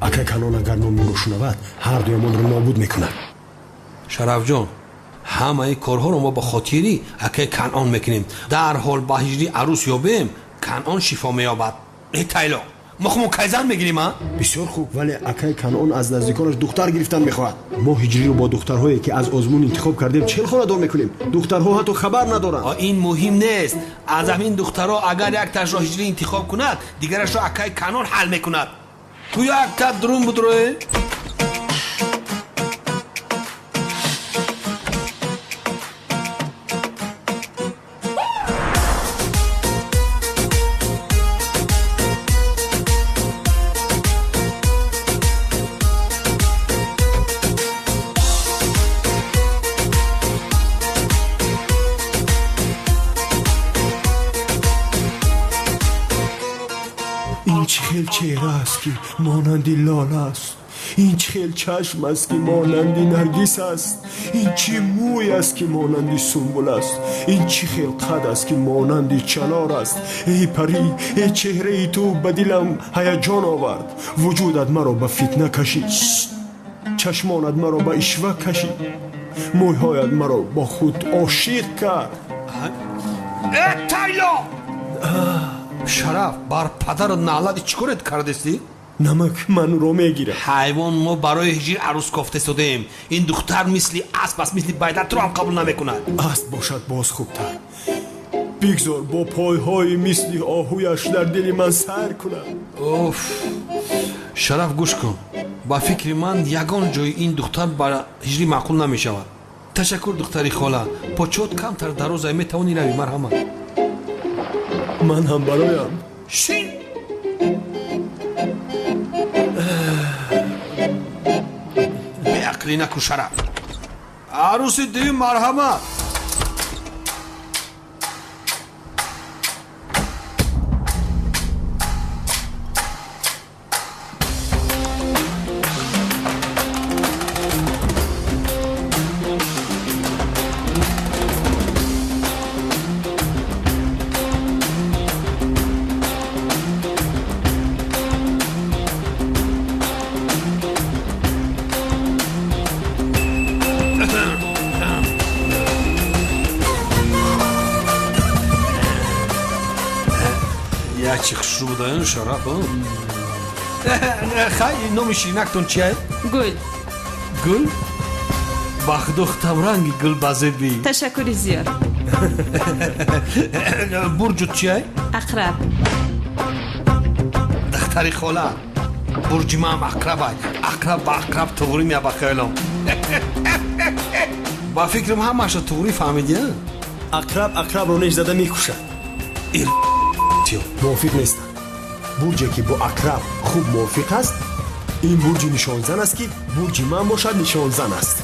акай Канон агар номиро шунавад ҳардуямонро нобуд мекунад. шарафҷон, ҳамаи корҳоро мо ба хотири акай Канон мекунем. дар ҳол ба ҳиҷри арӯс ёбем, Канон шифо меёбад. тайло мо хумон кайзан мегирем? бисёр хуб, вале акай Канон аз наздиконаш духтар гирифтан мехоҳад. мо ҳиҷриро бо духтарҳое ки аз озмун интихоб кардем чел хонадор мекунем. духтарҳо ҳатто хабар надоранд. ин муҳим нест. аз ҳамин духтарҳо агар якташро ҳиҷрӣ интихоб кунад, дигарашро акай Канон ҳал мекунад. ту як кат дурун будроe. این چه خیل چهره است که مانندی لال است. این چه خیل چشم است که مانندی نرگس است. این چه موی است که مانندی سنبل است. این چه خیل قد است که مانندی چنار است. ای پری، ای چهره ای تو به دلم هیجان آورد. وجودت مرا به فتنه کشید، چشمانت مرا به عشوه کشید، مویهایت مرا با خود عاشق کرد. тайло шараф, бар падару наълади чӣ коред кардесӣ? намак манро мегирад. ҳайвон, мо барои ҳиҷри арӯс кофта истодем. ин духтар мисли асп аст, мисли байдар туро ҳам қабул намекунад. аст бошад боз хубтар. бигзор бо пойҳои мисли оҳуяш дар дили ман сайр кунад. уф, шараф гӯш кун. ба фикри ман ягон ҷои ин духтар ба ҳиҷрӣ маъқул намешавад. ташаккур духтари хола. почот камтар дароза метавонӣ равӣ. марҳамат. ман ҳам бароям шин беақлӣ накун шараф. арӯси дивӣ. марҳамат. چی خوشو بودن شراب. خیلی نام شیرینکتون چیه؟ گل. گل؟ بخدختم رنگ گل بازبی. تشکری زیاد. برجت چیه؟ عقرب. دختری خاله. برج ما هم عقربه. عقرب با عقرب توری میابه خیلم. با فکرم همش توری فهمیدی؟ عقرب رو نیش زده میکشه. موافق نیستم. برجی که با عقرب خوب موافق است، این برج نشانزن است که برج من باشد نشانزن است.